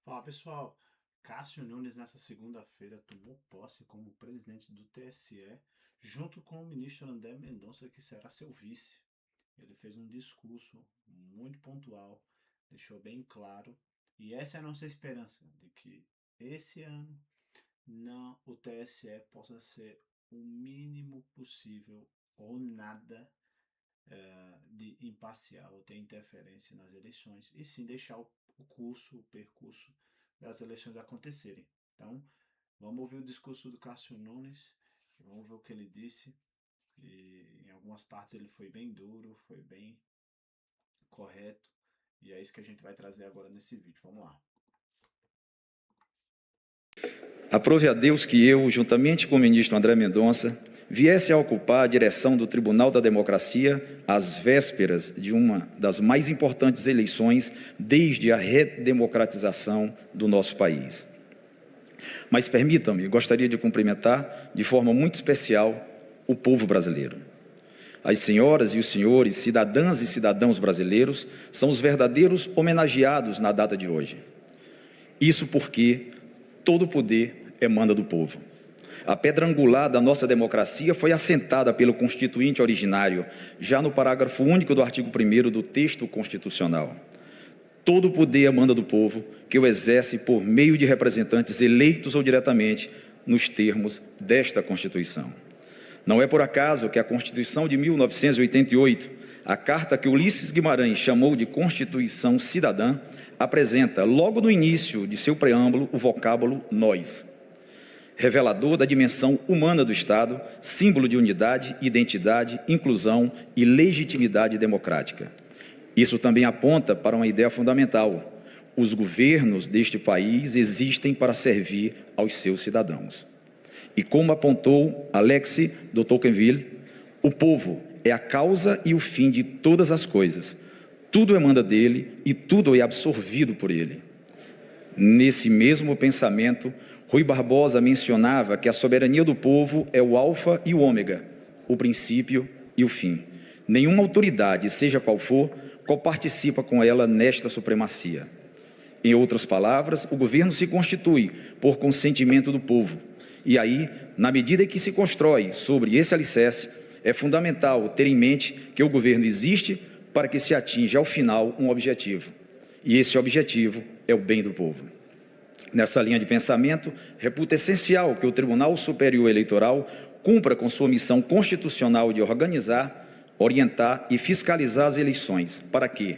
Fala pessoal, Cássio Nunes nessa segunda-feira tomou posse como presidente do TSE, junto com o ministro André Mendonça, que será seu vice. Ele fez um discurso muito pontual, deixou bem claro, e essa é a nossa esperança, de que esse ano o TSE possa ser o mínimo possível ou nada de imparcial ou ter interferência nas eleições, e sim deixar o percurso das eleições acontecerem. Então, vamos ouvir o discurso do Cássio Nunes, vamos ver o que ele disse. E em algumas partes ele foi bem duro, foi bem correto, e é isso que a gente vai trazer agora nesse vídeo. Vamos lá. Aprove a Deus que eu, juntamente com o ministro André Mendonça, viesse a ocupar a direção do Tribunal da Democracia às vésperas de uma das mais importantes eleições desde a redemocratização do nosso país. Mas permitam-me, gostaria de cumprimentar de forma muito especial o povo brasileiro. As senhoras e os senhores, cidadãs e cidadãos brasileiros, são os verdadeiros homenageados na data de hoje. Isso porque todo o poder emana do povo. A pedra angular da nossa democracia foi assentada pelo Constituinte originário, já no parágrafo único do artigo 1º do texto constitucional. Todo o poder emana do povo, que o exerce por meio de representantes eleitos ou diretamente nos termos desta Constituição. Não é por acaso que a Constituição de 1988, a carta que Ulisses Guimarães chamou de Constituição Cidadã, apresenta, logo no início de seu preâmbulo, o vocábulo nós, revelador da dimensão humana do Estado, símbolo de unidade, identidade, inclusão e legitimidade democrática. Isso também aponta para uma ideia fundamental: os governos deste país existem para servir aos seus cidadãos. E como apontou Alexis de Tocqueville, o povo é a causa e o fim de todas as coisas. Tudo emana dele e tudo é absorvido por ele. Nesse mesmo pensamento, Rui Barbosa mencionava que a soberania do povo é o alfa e o ômega, o princípio e o fim. Nenhuma autoridade, seja qual for, coparticipa com ela nesta supremacia. Em outras palavras, o governo se constitui por consentimento do povo. E aí, na medida em que se constrói sobre esse alicerce, é fundamental ter em mente que o governo existe para que se atinja ao final um objetivo. E esse objetivo é o bem do povo. Nessa linha de pensamento, reputa essencial que o Tribunal Superior Eleitoral cumpra com sua missão constitucional de organizar, orientar e fiscalizar as eleições, para que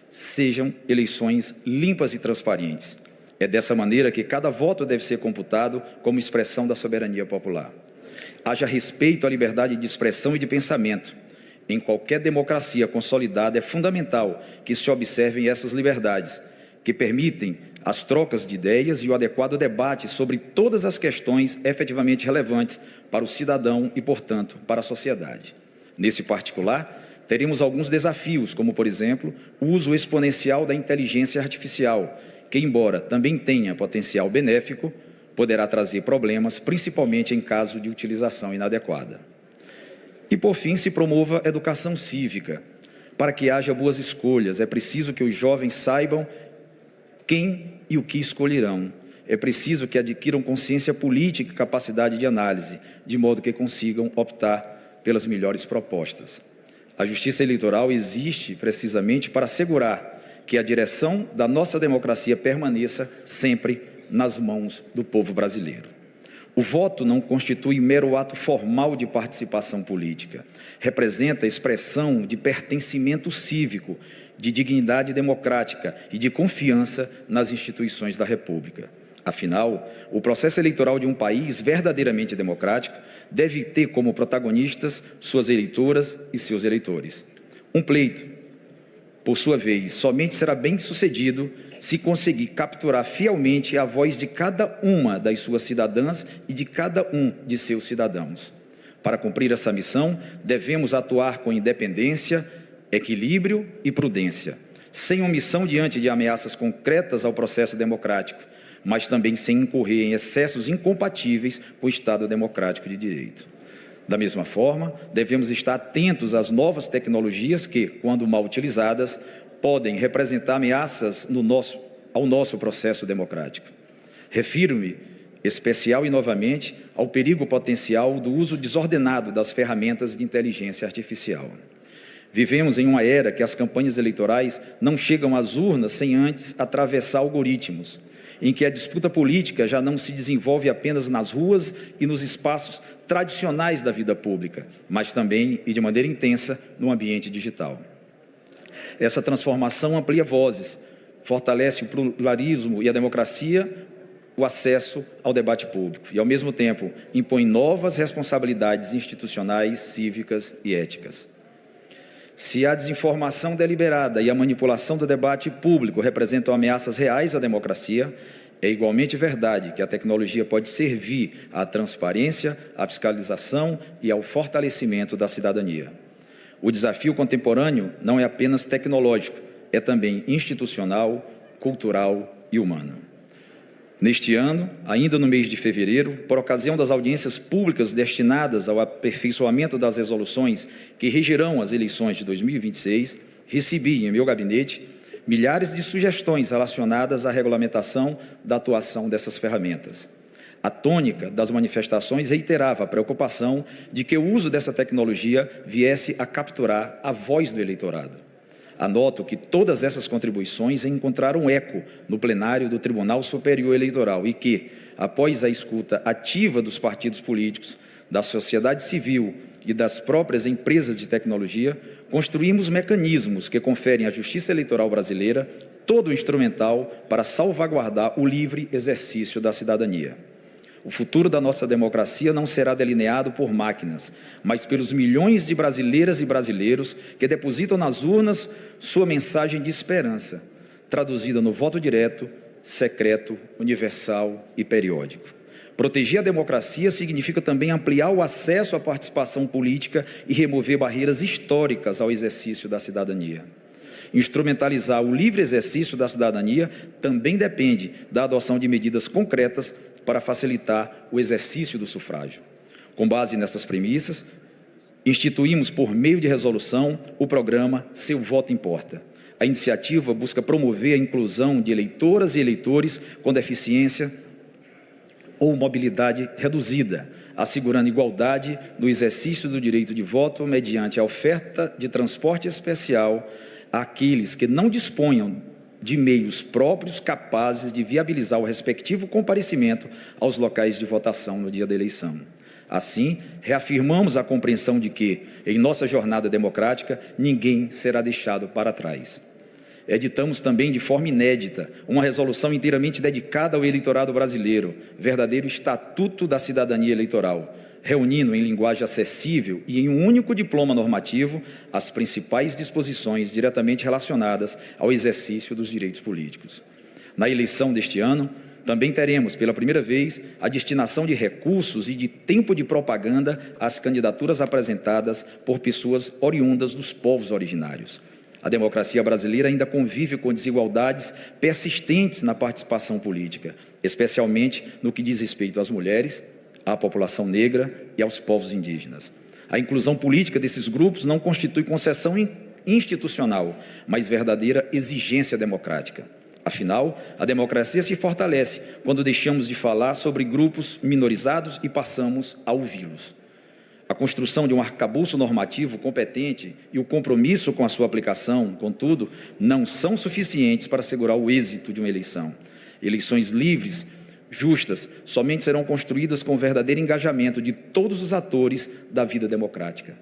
sejam eleições limpas e transparentes. É dessa maneira que cada voto deve ser computado como expressão da soberania popular. Haja respeito à liberdade de expressão e de pensamento. Em qualquer democracia consolidada, é fundamental que se observem essas liberdades, que permitem as trocas de ideias e o adequado debate sobre todas as questões efetivamente relevantes para o cidadão e, portanto, para a sociedade. Nesse particular, teremos alguns desafios, como, por exemplo, o uso exponencial da inteligência artificial, que, embora também tenha potencial benéfico, poderá trazer problemas, principalmente em caso de utilização inadequada. E, por fim, se promova a educação cívica. Para que haja boas escolhas, é preciso que os jovens saibam quem e o que escolherão. É preciso que adquiram consciência política e capacidade de análise, de modo que consigam optar pelas melhores propostas. A Justiça Eleitoral existe precisamente para assegurar que a direção da nossa democracia permaneça sempre nas mãos do povo brasileiro. O voto não constitui mero ato formal de participação política. Representa a expressão de pertencimento cívico, de dignidade democrática e de confiança nas instituições da República. Afinal, o processo eleitoral de um país verdadeiramente democrático deve ter como protagonistas suas eleitoras e seus eleitores. Um pleito, por sua vez, somente será bem-sucedido se conseguir capturar fielmente a voz de cada uma das suas cidadãs e de cada um de seus cidadãos. Para cumprir essa missão, devemos atuar com independência, equilíbrio e prudência, sem omissão diante de ameaças concretas ao processo democrático, mas também sem incorrer em excessos incompatíveis com o Estado democrático de direito. Da mesma forma, devemos estar atentos às novas tecnologias que, quando mal utilizadas, podem representar ameaças no nosso ao nosso processo democrático. Refiro-me, especial e novamente, ao perigo potencial do uso desordenado das ferramentas de inteligência artificial. Vivemos em uma era que as campanhas eleitorais não chegam às urnas sem antes atravessar algoritmos, em que a disputa política já não se desenvolve apenas nas ruas e nos espaços tradicionais da vida pública, mas também e de maneira intensa no ambiente digital. Essa transformação amplia vozes, fortalece o pluralismo e a democracia, o acesso ao debate público e, ao mesmo tempo, impõe novas responsabilidades institucionais, cívicas e éticas. Se a desinformação deliberada e a manipulação do debate público representam ameaças reais à democracia, é igualmente verdade que a tecnologia pode servir à transparência, à fiscalização e ao fortalecimento da cidadania. O desafio contemporâneo não é apenas tecnológico, é também institucional, cultural e humano. Neste ano, ainda no mês de fevereiro, por ocasião das audiências públicas destinadas ao aperfeiçoamento das resoluções que regerão as eleições de 2026, recebi em meu gabinete milhares de sugestões relacionadas à regulamentação da atuação dessas ferramentas. A tônica das manifestações reiterava a preocupação de que o uso dessa tecnologia viesse a capturar a voz do eleitorado. Anoto que todas essas contribuições encontraram eco no plenário do Tribunal Superior Eleitoral e que, após a escuta ativa dos partidos políticos, da sociedade civil e das próprias empresas de tecnologia, construímos mecanismos que conferem à Justiça Eleitoral brasileira todo o instrumental para salvaguardar o livre exercício da cidadania. O futuro da nossa democracia não será delineado por máquinas, mas pelos milhões de brasileiras e brasileiros que depositam nas urnas sua mensagem de esperança, traduzida no voto direto, secreto, universal e periódico. Proteger a democracia significa também ampliar o acesso à participação política e remover barreiras históricas ao exercício da cidadania. Instrumentalizar o livre exercício da cidadania também depende da adoção de medidas concretas para facilitar o exercício do sufrágio. Com base nessas premissas, instituímos, por meio de resolução, o programa Seu Voto Importa. A iniciativa busca promover a inclusão de eleitoras e eleitores com deficiência ou mobilidade reduzida, assegurando igualdade no exercício do direito de voto mediante a oferta de transporte especial àqueles que não disponham de meios próprios capazes de viabilizar o respectivo comparecimento aos locais de votação no dia da eleição. Assim, reafirmamos a compreensão de que, em nossa jornada democrática, ninguém será deixado para trás. Editamos também, de forma inédita, uma resolução inteiramente dedicada ao eleitorado brasileiro, verdadeiro Estatuto da Cidadania Eleitoral, reunindo em linguagem acessível e em um único diploma normativo as principais disposições diretamente relacionadas ao exercício dos direitos políticos. Na eleição deste ano, também teremos, pela primeira vez, a destinação de recursos e de tempo de propaganda às candidaturas apresentadas por pessoas oriundas dos povos originários. A democracia brasileira ainda convive com desigualdades persistentes na participação política, especialmente no que diz respeito às mulheres, à população negra e aos povos indígenas. A inclusão política desses grupos não constitui concessão institucional, mas verdadeira exigência democrática. Afinal, a democracia se fortalece quando deixamos de falar sobre grupos minorizados e passamos a ouvi-los. A construção de um arcabouço normativo competente e o compromisso com a sua aplicação, contudo, não são suficientes para assegurar o êxito de uma eleição. Eleições livres, justas, somente serão construídas com o verdadeiro engajamento de todos os atores da vida democrática.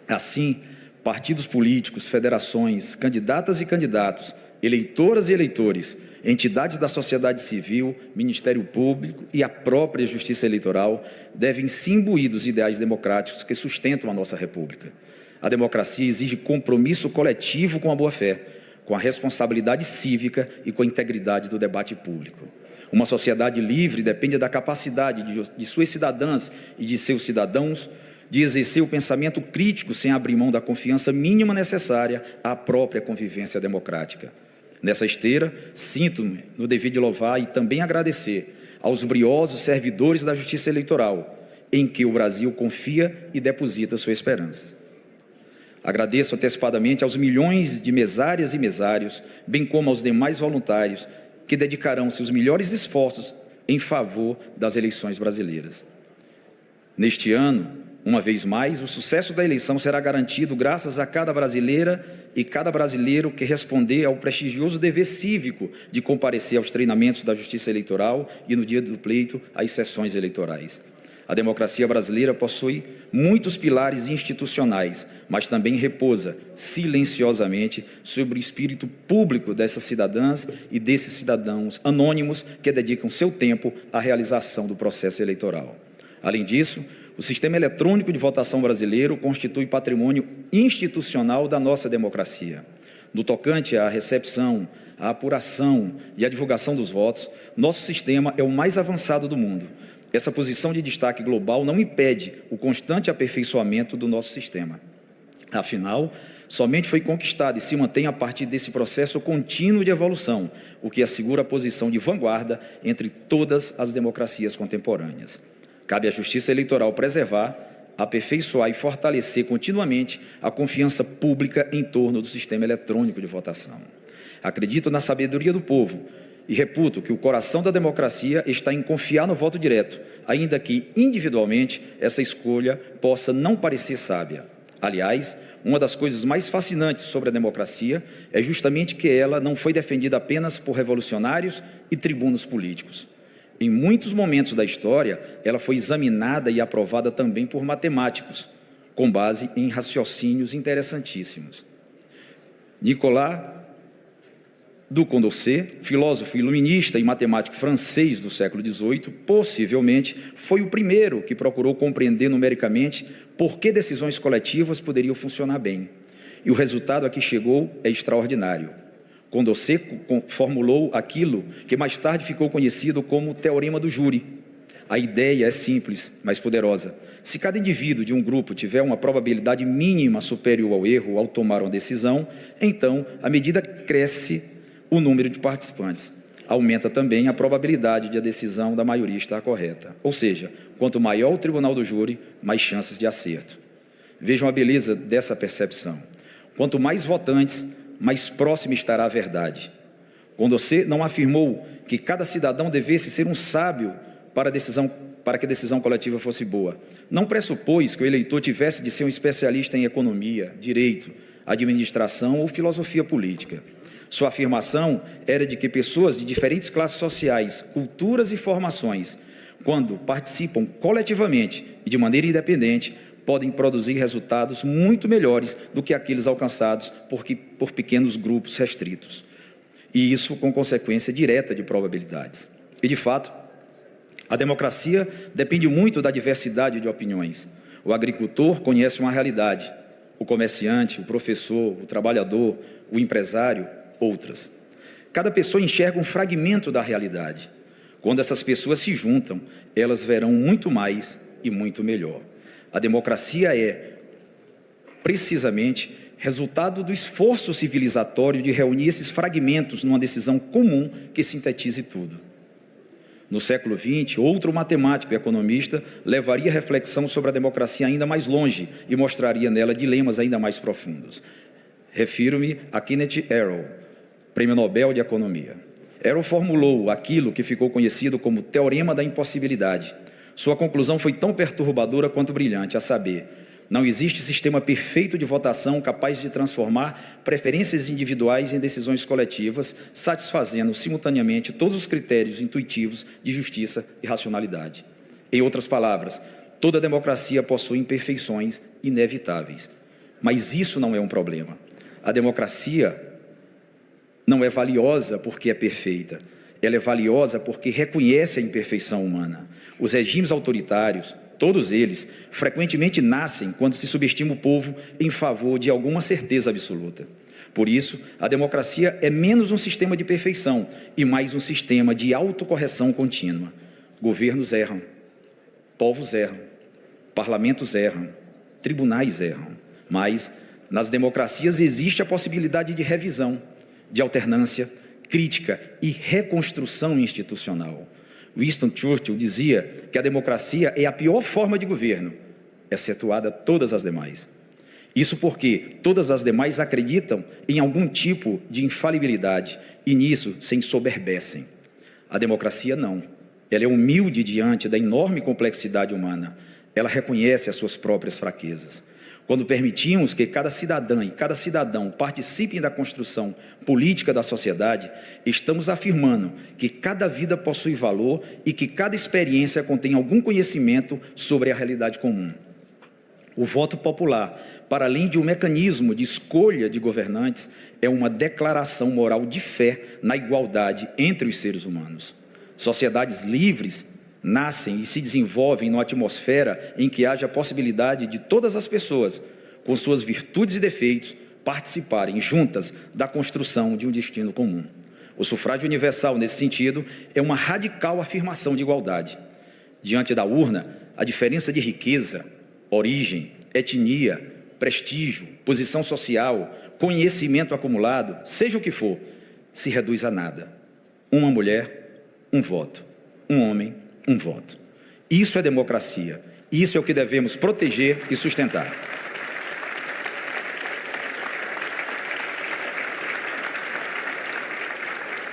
Assim, partidos políticos, federações, candidatas e candidatos, eleitoras e eleitores, entidades da sociedade civil, Ministério Público e a própria Justiça Eleitoral devem se imbuir dos ideais democráticos que sustentam a nossa República. A democracia exige compromisso coletivo com a boa-fé, com a responsabilidade cívica e com a integridade do debate público. Uma sociedade livre depende da capacidade de suas cidadãs e de seus cidadãos de exercer o pensamento crítico sem abrir mão da confiança mínima necessária à própria convivência democrática. Nessa esteira, sinto-me no dever de louvar e também agradecer aos briosos servidores da Justiça Eleitoral, em que o Brasil confia e deposita sua esperança. Agradeço antecipadamente aos milhões de mesárias e mesários, bem como aos demais voluntários que dedicarão seus melhores esforços em favor das eleições brasileiras. Neste ano, uma vez mais, o sucesso da eleição será garantido graças a cada brasileira e cada brasileiro que responder ao prestigioso dever cívico de comparecer aos treinamentos da Justiça Eleitoral e, no dia do pleito, às sessões eleitorais. A democracia brasileira possui muitos pilares institucionais, mas também repousa silenciosamente sobre o espírito público dessas cidadãs e desses cidadãos anônimos que dedicam seu tempo à realização do processo eleitoral. Além disso, o sistema eletrônico de votação brasileiro constitui patrimônio institucional da nossa democracia. No tocante à recepção, à apuração e à divulgação dos votos, nosso sistema é o mais avançado do mundo. Essa posição de destaque global não impede o constante aperfeiçoamento do nosso sistema. Afinal, somente foi conquistado e se mantém a partir desse processo contínuo de evolução, o que assegura a posição de vanguarda entre todas as democracias contemporâneas. Cabe à Justiça Eleitoral preservar, aperfeiçoar e fortalecer continuamente a confiança pública em torno do sistema eletrônico de votação. Acredito na sabedoria do povo e reputo que o coração da democracia está em confiar no voto direto, ainda que, individualmente, essa escolha possa não parecer sábia. Aliás, uma das coisas mais fascinantes sobre a democracia é justamente que ela não foi defendida apenas por revolucionários e tribunos políticos. Em muitos momentos da história, ela foi examinada e aprovada também por matemáticos, com base em raciocínios interessantíssimos. Nicolas de Condorcet, filósofo iluminista e matemático francês do século XVIII, possivelmente foi o primeiro que procurou compreender numericamente por que decisões coletivas poderiam funcionar bem. E o resultado a que chegou é extraordinário. Condorcet formulou aquilo que mais tarde ficou conhecido como o Teorema do Júri. A ideia é simples, mas poderosa. Se cada indivíduo de um grupo tiver uma probabilidade mínima superior ao erro ao tomar uma decisão, então, à medida que cresce o número de participantes, aumenta também a probabilidade de a decisão da maioria estar correta. Ou seja, quanto maior o tribunal do júri, mais chances de acerto. Vejam a beleza dessa percepção. Quanto mais votantes, mais próxima estará a verdade. Condorcet não afirmou que cada cidadão devesse ser um sábio para que a decisão coletiva fosse boa. Não pressupôs que o eleitor tivesse de ser um especialista em economia, direito, administração ou filosofia política. Sua afirmação era de que pessoas de diferentes classes sociais, culturas e formações, quando participam coletivamente e de maneira independente, podem produzir resultados muito melhores do que aqueles alcançados por pequenos grupos restritos. E isso com consequência direta de probabilidades. E, de fato, a democracia depende muito da diversidade de opiniões. O agricultor conhece uma realidade, o comerciante, o professor, o trabalhador, o empresário, outras. Cada pessoa enxerga um fragmento da realidade. Quando essas pessoas se juntam, elas verão muito mais e muito melhor. A democracia é, precisamente, resultado do esforço civilizatório de reunir esses fragmentos numa decisão comum que sintetize tudo. No século XX, outro matemático e economista levaria a reflexão sobre a democracia ainda mais longe e mostraria nela dilemas ainda mais profundos. Refiro-me a Kenneth Arrow, Prêmio Nobel de Economia. Arrow formulou aquilo que ficou conhecido como Teorema da Impossibilidade. Sua conclusão foi tão perturbadora quanto brilhante, a saber, não existe sistema perfeito de votação capaz de transformar preferências individuais em decisões coletivas, satisfazendo simultaneamente todos os critérios intuitivos de justiça e racionalidade. Em outras palavras, toda democracia possui imperfeições inevitáveis. Mas isso não é um problema. A democracia não é valiosa porque é perfeita. Ela é valiosa porque reconhece a imperfeição humana. Os regimes autoritários, todos eles, frequentemente nascem quando se subestima o povo em favor de alguma certeza absoluta. Por isso, a democracia é menos um sistema de perfeição e mais um sistema de autocorreção contínua. Governos erram, povos erram, parlamentos erram, tribunais erram, mas nas democracias existe a possibilidade de revisão, de alternância, crítica e reconstrução institucional. Winston Churchill dizia que a democracia é a pior forma de governo, excetuada todas as demais. Isso porque todas as demais acreditam em algum tipo de infalibilidade e nisso se ensoberbecem. A democracia não. Ela é humilde diante da enorme complexidade humana. Ela reconhece as suas próprias fraquezas. Quando permitimos que cada cidadã e cada cidadão participem da construção política da sociedade, estamos afirmando que cada vida possui valor e que cada experiência contém algum conhecimento sobre a realidade comum. O voto popular, para além de um mecanismo de escolha de governantes, é uma declaração moral de fé na igualdade entre os seres humanos. Sociedades livres nascem e se desenvolvem numa atmosfera em que haja a possibilidade de todas as pessoas, com suas virtudes e defeitos, participarem juntas da construção de um destino comum. O sufrágio universal, nesse sentido, é uma radical afirmação de igualdade. Diante da urna, a diferença de riqueza, origem, etnia, prestígio, posição social, conhecimento acumulado, seja o que for, se reduz a nada. Uma mulher, um voto. Um homem, um voto. Isso é democracia. Isso é o que devemos proteger e sustentar.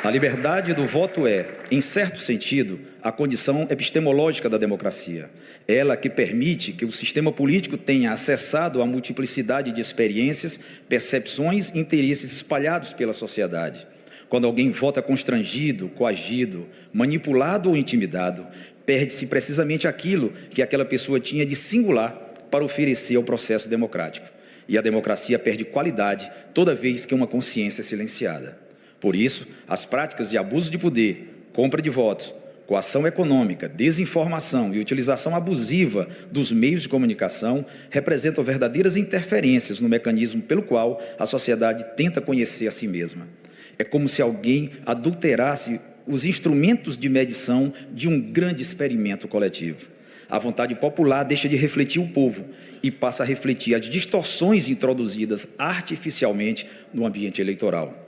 A liberdade do voto é, em certo sentido, a condição epistemológica da democracia. Ela que permite que o sistema político tenha acessado a multiplicidade de experiências, percepções e interesses espalhados pela sociedade. Quando alguém vota constrangido, coagido, manipulado ou intimidado, perde-se precisamente aquilo que aquela pessoa tinha de singular para oferecer ao processo democrático. E a democracia perde qualidade toda vez que uma consciência é silenciada. Por isso, as práticas de abuso de poder, compra de votos, coação econômica, desinformação e utilização abusiva dos meios de comunicação representam verdadeiras interferências no mecanismo pelo qual a sociedade tenta conhecer a si mesma. É como se alguém adulterasse os instrumentos de medição de um grande experimento coletivo. A vontade popular deixa de refletir o povo e passa a refletir as distorções introduzidas artificialmente no ambiente eleitoral.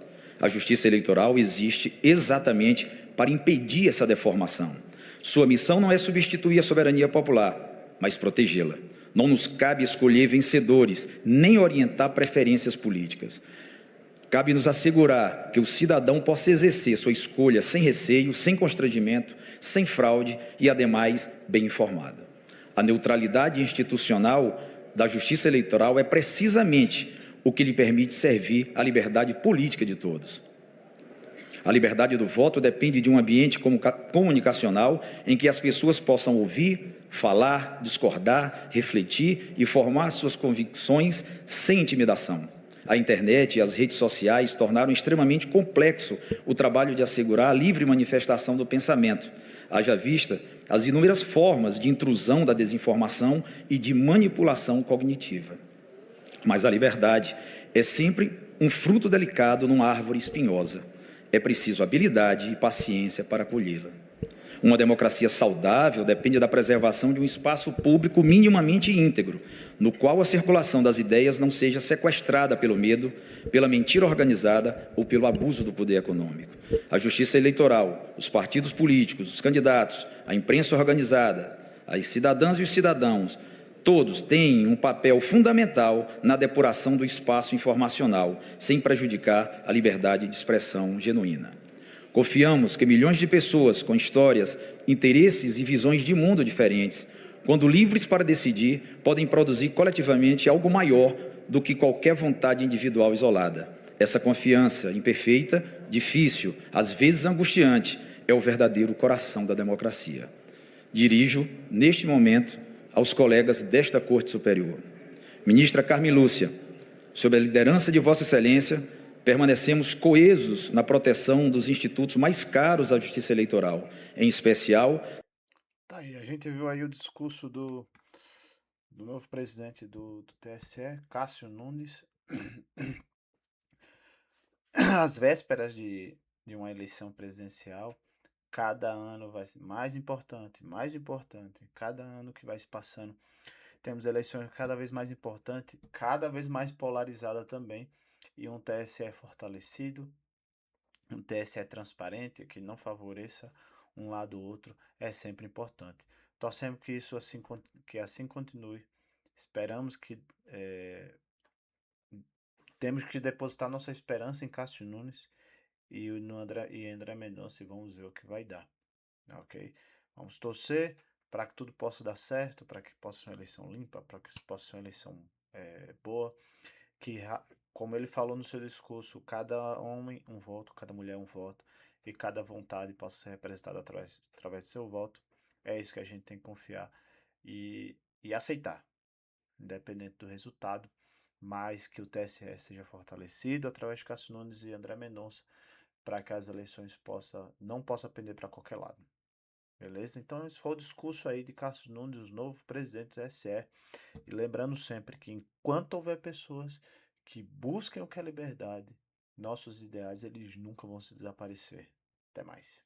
A justiça eleitoral existe exatamente para impedir essa deformação. Sua missão não é substituir a soberania popular, mas protegê-la. Não nos cabe escolher vencedores, nem orientar preferências políticas. Cabe nos assegurar que o cidadão possa exercer sua escolha sem receio, sem constrangimento, sem fraude e, ademais, bem informado. A neutralidade institucional da justiça eleitoral é precisamente o que lhe permite servir à liberdade política de todos. A liberdade do voto depende de um ambiente comunicacional em que as pessoas possam ouvir, falar, discordar, refletir e formar suas convicções sem intimidação. A internet e as redes sociais tornaram extremamente complexo o trabalho de assegurar a livre manifestação do pensamento, haja vista as inúmeras formas de intrusão da desinformação e de manipulação cognitiva. Mas a liberdade é sempre um fruto delicado numa árvore espinhosa. É preciso habilidade e paciência para colhê-la. Uma democracia saudável depende da preservação de um espaço público minimamente íntegro, no qual a circulação das ideias não seja sequestrada pelo medo, pela mentira organizada ou pelo abuso do poder econômico. A justiça eleitoral, os partidos políticos, os candidatos, a imprensa organizada, as cidadãs e os cidadãos, todos têm um papel fundamental na depuração do espaço informacional, sem prejudicar a liberdade de expressão genuína. Confiamos que milhões de pessoas com histórias, interesses e visões de mundo diferentes, quando livres para decidir, podem produzir coletivamente algo maior do que qualquer vontade individual isolada. Essa confiança imperfeita, difícil, às vezes angustiante, é o verdadeiro coração da democracia. Dirijo, neste momento, aos colegas desta Corte Superior. Ministra Carmen Lúcia, sob a liderança de Vossa Excelência, permanecemos coesos na proteção dos institutos mais caros à justiça eleitoral, em especial... Tá aí, a gente viu aí o discurso do novo presidente do TSE, Cássio Nunes, às vésperas de uma eleição presidencial. Cada ano vai ser mais importante, cada ano que vai se passando. Temos eleições cada vez mais importantes, cada vez mais polarizada também, e um TSE fortalecido, um TSE transparente, que não favoreça um lado ou outro, é sempre importante. Torcemos que isso assim continue. Esperamos que temos que depositar nossa esperança em Cássio Nunes no André Mendonça e vamos ver o que vai dar, ok? Vamos torcer para que tudo possa dar certo, para que possa ser uma eleição limpa, para que possa ser uma eleição boa, que, como ele falou no seu discurso, cada homem um voto, cada mulher um voto, e cada vontade possa ser representada através do seu voto. É isso que a gente tem que confiar e aceitar, independente do resultado, mas que o TSE seja fortalecido através de Cássio Nunes e André Mendonça, para que as eleições não possa pender para qualquer lado. Beleza? Então, esse foi o discurso aí de Cássio Nunes, o novo presidente do TSE. E lembrando sempre que enquanto houver pessoas que busquem o que é liberdade, nossos ideais, eles nunca vão se desaparecer. Até mais.